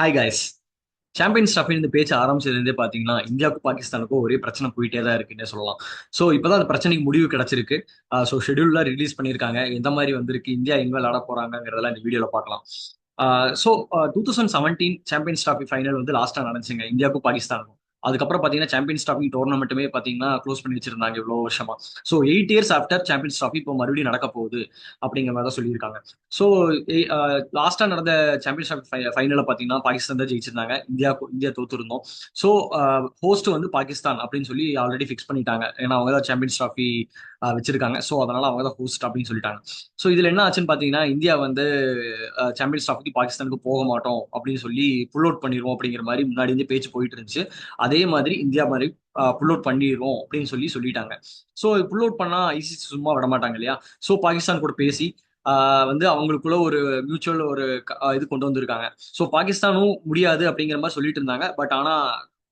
Hi guys. Champions trophy இந்த பேச்சு ஆரம்பிச்சதுலேருந்தே பார்த்தீங்கன்னா இந்தியாவுக்கும் பாகிஸ்தானுக்கும் ஒரே பிரச்சனை போயிட்டே தான் இருக்குன்னே சொல்லலாம். ஸோ இப்போதான் அந்த பிரச்சனைக்கு முடிவு கிடைச்சிருக்கு. ஸோ ஷெடியூல்லாம் ரிலீஸ் பண்ணியிருக்காங்க, எந்த மாதிரி வந்திருக்கு, இந்தியா எங்க விளையாட போறாங்கிறதெல்லாம் இந்த வீடியோல பார்க்கலாம். ஸோ 2017 சாம்பியன்ஸ் ட்ராஃபி ஃபைனல் வந்து லாஸ்டா நடந்துச்சுங்க இந்தியாவுக்கும் பாகிஸ்தானுக்கும். அதுக்கப்புறம் பார்த்தீங்கன்னா சாம்பியன்ஸ் ட்ராஃபி டோர்னமெண்ட்டுமே பார்த்தீங்கன்னா க்ளோஸ் பண்ணி வச்சிருந்தாங்க இவ்வளோ வருஷமா. So 8 years after champions trophy இப்போ மறுபடியும் நடக்க போகுது அப்படிங்கிற மாதிரி தான் சொல்லியிருக்காங்க. ஸோ லாஸ்டா நடந்த சாம்பியன்ஸ் ஃபைனல பாத்தீங்கன்னா பாகிஸ்தான் தான் ஜெயிச்சிருந்தாங்க. இந்தியா தோத்துருந்தோம். ஸோ ஹோஸ்ட் வந்து பாகிஸ்தான் அப்படின்னு சொல்லி ஆல்ரெடி ஃபிக்ஸ் பண்ணிட்டாங்க. ஏன்னா அவங்க தான் சாம்பியன்ஸ் ட்ராஃபி வச்சிருக்காங்க. ஸோ அதனால அவங்க தான் ஹோஸ்ட் அப்படின்னு சொல்லிட்டாங்க. ஸோ இதுல என்ன ஆச்சுன்னு பாத்தீங்கன்னா இந்தியா வந்து சாம்பியன்ஸ் ட்ராஃபிக்கு பாகிஸ்தானுக்கு போக மாட்டோம் அப்படின்னு சொல்லி புல் அவுட் பண்ணிடுவோம் அப்படிங்கிற மாதிரி முன்னாடி இருந்து பேச்சு போயிட்டு இருந்துச்சு. அதே மாதிரி இந்தியா மாதிரி புல் அவுட் பண்ணிடுவோம் அப்படின்னு சொல்லிட்டாங்க. ஸோ புல் அவுட் பண்ணா ஐசிசி சும்மா விட மாட்டாங்க இல்லையா. ஸோ பாகிஸ்தான் கூட பேசி வந்து அவங்களுக்குள்ள ஒரு மியூச்சுவல் ஒரு இது கொண்டு வந்திருக்காங்க. ஸோ பாகிஸ்தானும் முடியாது அப்படிங்கிற மாதிரி சொல்லிட்டு இருந்தாங்க. பட் ஆனா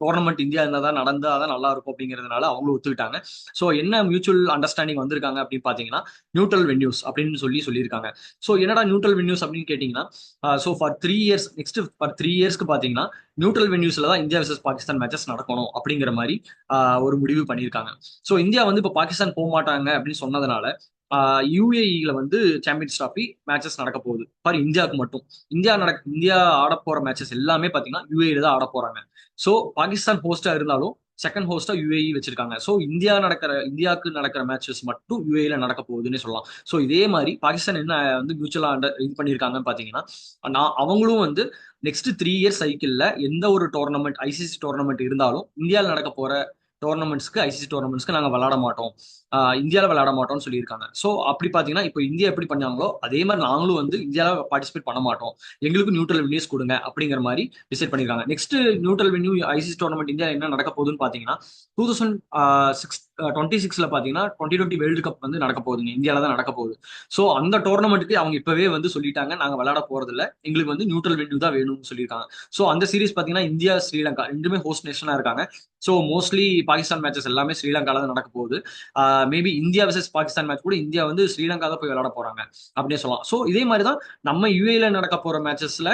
டோர்னமெண்ட் இந்தியா இருந்தால் தான் நடந்தா தான் நல்லா இருக்கும் அப்படிங்கிறதுனால அவங்களும் ஒத்துக்கிட்டாங்க. ஸோ என்ன மியூச்சுவல் அண்டர்ஸ்டாண்டிங் வந்திருக்காங்க அப்படின்னு பார்த்தீங்கன்னா நியூட்ரல் வென்யூஸ் அப்படின்னு சொல்லியிருக்காங்க. ஸோ என்னடா நியூட்ரல் வென்யூஸ் அப்படின்னு கேட்டிங்கன்னா, so for 3 years next for 3 இயர்ஸ்க்கு பார்த்தீங்கன்னா நியூட்ரல் வென்யூஸ்ல தான் இந்தியா வர்சஸ் பாகிஸ்தான் மேட்சஸ் நடக்கணும் அப்படிங்கிற மாதிரி ஒரு முடிவு பண்ணியிருக்காங்க. ஸோ இந்தியா வந்து இப்போ பாகிஸ்தான் போக மாட்டாங்க அப்படின்னு சொன்னதுனால யூஏஇல வந்து சாம்பியன்ஸ் டிராஃபி மேட்சஸ் நடக்க போகுது ஃபார் இந்தியாவுக்கு மட்டும். இந்தியா ஆட போற மேட்சஸ் எல்லாமே பாத்தீங்கன்னா யூஏஇல தான் ஆட போறாங்க. ஸோ பாகிஸ்தான் ஹோஸ்டா இருந்தாலும் செகண்ட் ஹோஸ்டா யூஏஇ வச்சிருக்காங்க. ஸோ இந்தியாவுக்கு நடக்கிற மேட்சஸ் மட்டும் யூஏஇல நடக்க போகுதுன்னு சொல்லலாம். ஸோ இதே மாதிரி பாகிஸ்தான் என்ன வந்து மியூச்சுவலா இது பண்ணியிருக்காங்கன்னு பாத்தீங்கன்னா, அவங்களும் வந்து நெக்ஸ்ட் 3 இயர் சைக்கிள்ல எந்த ஒரு டோர்னமெண்ட் ஐசிசி டோர்னமெண்ட் இருந்தாலும் இந்தியாவில் நடக்க போற டோர்னமெண்ட்ஸ்க்கு ஐசிசி டோர்னமெண்ட்ஸ்க்கு நாங்க விளையாட மாட்டோம், இந்தியாவில் விளையாட மாட்டோம்னு சொல்லியிருக்காங்க. ஸோ அப்படி பார்த்தீங்கன்னா இப்போ இந்தியா எப்படி பண்ணாங்களோ அதே மாதிரி நாங்களும் வந்து இந்தியாவில் பார்ட்டிசிபேட் பண்ண மாட்டோம், எங்களுக்கு நியூட்ரல் வென்யூஸ் கொடுங்க அப்படிங்கிற மாதிரி டிசைட் பண்ணியிருக்காங்க. Next neutral venue ICC tournament India என்ன நடக்க போகுதுன்னு பார்த்தீங்கன்னா 2026 பார்த்தீங்கன்னா 2020 வேர்ல்டு கப் வந்து நடக்க போகுதுங்க, இந்தியாவில் தான் நடக்க போகுது. ஸோ அந்த டோர்னமெண்ட்டுக்கு அவங்க இப்பவே வந்து சொல்லிட்டாங்க நாங்கள் விளையாட போறதில்ல, எங்களுக்கு வந்து நியூட்ரல் வென்யூ தான் வேணும்னு சொல்லியிருக்காங்க. ஸோ அந்த சீரிஸ் பார்த்தீங்கன்னா இந்தியா ஸ்ரீலங்கா ரெண்டுமே ஹோஸ்ட் நேஷனாக இருக்காங்க. ஸோ மோஸ்ட்லி பாகிஸ்தான் மேட்சஸ் எல்லாமே ஸ்ரீலங்கால தான் நடக்க போகுது. Maybe India versus Pakistan match கூட இந்தியா வந்து ஸ்ரீலங்கா தான் போய் விளையாட போறாங்க அப்படியே சொல்லலாம். ஸோ இதே மாதிரி தான் நம்ம யூஏல நடக்க போற மேட்சஸ்ல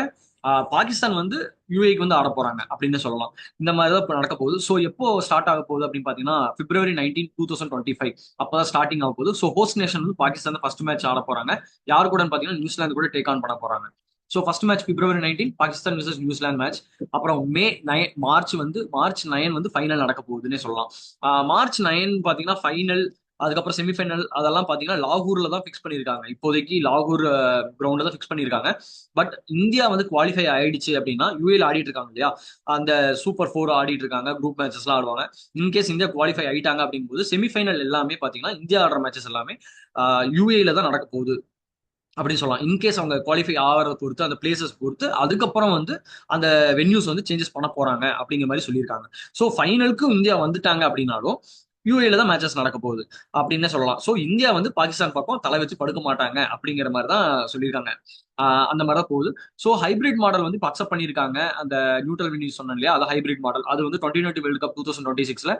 பாகிஸ்தான் வந்து யூஏக்கு வந்து ஆட போறாங்க அப்படின்னு சொல்லலாம். இந்த மாதிரி தான் இப்போ நடக்க போகுது. ஸோ எப்போ ஸ்டார்ட் ஆக போகுது அப்படின்னு பாத்தீங்கன்னா February 19, 2025 அப்பதான் ஸ்டார்டிங் ஆக போகுது. ஸோ ஹோஸ்ட் நேஷன் வந்து பாகிஸ்தான் ஃபர்ஸ்ட் மேட்ச் ஆட போறாங்க. யாரு கூட பாத்தீங்கன்னா நியூசிலாந்து கூட டேக் ஆன் பண்ண போறாங்க. So first match February 19 Pakistan vs New Zealand match. அப்புறம் மார்ச் 9 வந்து ஃபைனல் நடக்க போகுதுன்னே சொல்லலாம். மார்ச் 9 பாத்தீங்கன்னா ஃபைனல், அதுக்கப்புறம் செமிஃபைனல் அதெல்லாம் பாத்தீங்கன்னா லாகூர்ல தான் ஃபிக்ஸ் பண்ணியிருக்காங்க. இப்போதைக்கு லாகூர் கிரவுண்ட்ல தான் ஃபிக்ஸ் பண்ணியிருக்காங்க. பட் இந்தியா வந்து குவாலிஃபை ஆயிடுச்சு அப்படின்னா யூஏல ஆடிட்டு இருக்காங்க இல்லையா, அந்த சூப்பர் 4 ஆடிட்டு இருக்காங்க, குரூப் மேட்சஸ் எல்லாம் ஆடுவாங்க. இன்கேஸ் இந்தியா குவாலிஃபை ஆயிட்டாங்க அப்படிங்கும்போது செமிஃபைனல் எல்லாமே பாத்தீங்கன்னா இந்தியா ஆடுற மேட்சஸ் எல்லாமே யூஏல தான் நடக்க போகுது அப்படின்னு சொல்லலாம். இன்கேஸ் அவங்க குவாலிஃபை ஆகிறத பொறுத்து அந்த பிளேசஸ் பொறுத்து அதுக்கப்புறம் வந்து அந்த வென்யூஸ் வந்து சேஞ்சஸ் பண்ண போறாங்க அப்படிங்கிற மாதிரி சொல்லியிருக்காங்க. ஸோ ஃபைனலுக்கு இந்தியா வந்துட்டாங்க அப்படின்னாலும் யூஏல தான் மேட்சஸ் நடக்க போகுது அப்படின்னு சொல்லலாம். ஸோ இந்தியா வந்து பாகிஸ்தான் பக்கம் தலை வச்சு படுக்க மாட்டாங்க அப்படிங்கிற மாதிரி தான் சொல்லியிருக்காங்க. அந்த மாதிரி தான் போகுது. ஸோ ஹைபிரிட் மாடல் வந்து இப்போ அக்செப்ட் பண்ணியிருக்காங்க. அந்த நியூட்ரல் வென்யூ சொன்னேன் இல்லையா, அது ஹைபிரிட் மாடல். அது வந்து 2020 வேர்ல்டு கப் 2026ல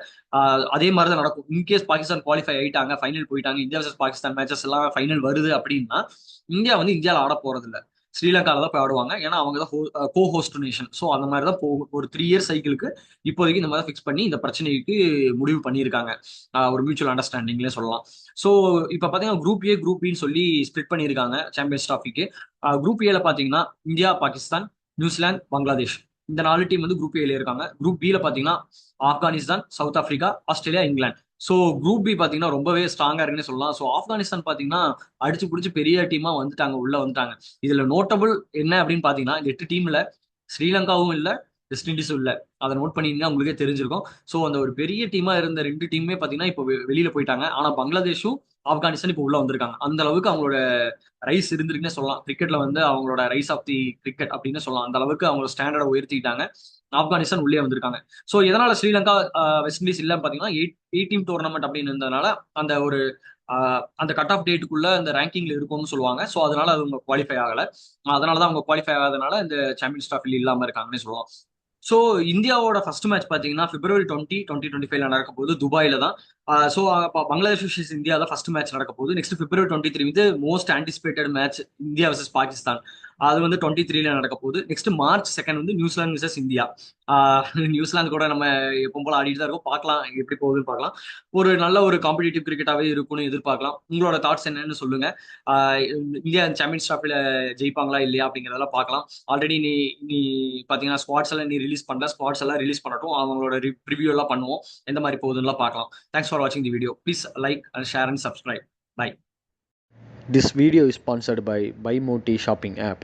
அதே மாதிரி தான் நடக்கும். இன்கேஸ் பாகிஸ்தான் குவாலிஃபை ஆயிட்டாங்க, ஃபைனல் போயிட்டாங்க, இந்தியா வர்சஸ் பாகிஸ்தான் மேட்சஸ் எல்லாம் ஃபைனல் வருது அப்படின்னா இந்தியா வந்து இந்தியாவில் ஆட போறது இல்ல, ஸ்ரீலங்கால தான் போய் ஆடுவாங்க. ஏன்னா அவங்க தான் கோ ஹோஸ்ட் நேஷன். ஸோ அந்த மாதிரி தான் போகும். ஒரு 3 இயர் சைக்கிளுக்கு இப்போதைக்கு இந்த மாதிரி ஃபிக்ஸ் பண்ணி இந்த பிரச்சனைக்கு முடிவு பண்ணியிருக்காங்க. ஒரு மியூச்சுவல் அண்டர்ஸ்டாண்டிங்லேயே சொல்லலாம். ஸோ இப்போ பார்த்தீங்கன்னா குரூப் ஏ குரூப் பின்னு சொல்லி ஸ்பிளிட் பண்ணியிருக்காங்க சாம்பியன்ஸ் டிராஃபிக்கு. குரூப் ஏல பார்த்தீங்கன்னா இந்தியா, பாகிஸ்தான், நியூசிலாந்து, பங்களாதேஷ் இந்த 4 டீம் வந்து குரூப் ஏல இருக்காங்க. குரூப் பில பார்த்தீங்கன்னா Afghanistan, South Africa, Australia, England. So group B பார்த்தீங்கன்னா ரொம்பவே ஸ்ட்ராங்கா இருக்குன்னு சொல்லலாம். ஸோ ஆப்கானிஸ்தான் பார்த்தீங்கன்னா அடிச்சு பிடிச்சி பெரிய டீமா வந்துட்டாங்க, உள்ள வந்துட்டாங்க. இதுல நோட்டபிள் என்ன அப்படின்னு பாத்தீங்கன்னா இந்த 8 டீம்ல ஸ்ரீலங்காவும் இல்ல, வெஸ்ட் இண்டீஸும் இல்ல. அதை நோட் பண்ணியிருந்தா உங்களுக்கே தெரிஞ்சிருக்கும். ஸோ அந்த ஒரு பெரிய டீமா இருந்த 2 டீமுமே பாத்தீங்கன்னா இப்போ வெளியில போயிட்டாங்க. ஆனா பங்களாதேஷும் ஆப்கானிஸ்தான் இப்போ உள்ள வந்திருக்காங்க. அந்த அளவுக்கு அவங்களோட ரைஸ் இருந்திருக்குன்னு சொல்லலாம். கிரிக்கெட்ல வந்து அவங்களோட ரைஸ் ஆஃப் தி கிரிக்கெட் அப்படின்னு சொல்லலாம். அந்த அளவுக்கு அவங்களோட ஸ்டாண்டர்டை உயர்த்திட்டாங்க. ஆப்கானிஸ்தான் உள்ளே வந்திருக்காங்க. ஸோ எதனால ஸ்ரீலங்கா வெஸ்ட் இண்டீஸ் இல்ல பாத்தீங்கன்னா 8 டீம் டோர்னமெண்ட் அப்படின்னு இருந்ததுனால அந்த ஒரு அந்த கட் ஆஃப் டேட்டுக்குள்ள அந்த ரேங்கிங்ல இருக்கும்னு சொல்லுவாங்க. ஸோ அதனால அது அவங்க குவாலிஃபை ஆகல. அதனால தான் அவங்க குவாலிஃபை ஆகாதனால இந்த சாம்பியன்ஸ் டிராஃபில இல்லாம இருக்காங்கன்னு சொல்லலாம். ஸோ இந்தியாவோட ஃபர்ஸ்ட் மேட்ச் பாத்தீங்கன்னா February 20, 2025 நடக்க போகுது துபாயில தான். ஸோ பங்களாதேஷ் vs இந்தியா தான் ஃபர்ஸ்ட் மேட்ச் நடக்க போகுது. நெக்ஸ்ட் February 23 வந்து most anticipated match India vs Pakistan. அது வந்து 23 நடக்க போகுது. நெக்ஸ்ட் March 2 வந்து நியூசிலாந்து vs இந்தியா. நியூசிலாந்து கூட நம்ம எப்பவும் போல ஆடிட்டு தான் இருக்கோம். பார்க்கலாம் எப்படி போகுதுன்னு பார்க்கலாம். ஒரு நல்ல ஒரு காம்படிட்டிவ் கிரிக்கெட்டாவே இருக்கும்னு எதிர்பார்க்கலாம். உங்களோட தாட்ஸ் என்னன்னு சொல்லுங்க. ஆஹ் இந்தியா சாம்பியன்ஸ் டிராஃபில ஜெயிப்பாங்களா இல்லையா அப்படிங்கறதெல்லாம் பார்க்கலாம். ஆல்ரெடி நீ பாத்தீங்கன்னா ஸ்குவாட்ஸ் எல்லாம் நீ ரிலீஸ் பண்ணல. ஸ்குவாட்ஸ் எல்லாம் ரிலீஸ் பண்ணட்டும், அவங்களோட ரிவ்யூ எல்லாம் பண்ணுவோம். எந்த மாதிரி போகுதுன்னு பார்க்கலாம். Thanks for watching the video. Please like and share and subscribe. Bye. This video is sponsored by Buy Moti shopping app.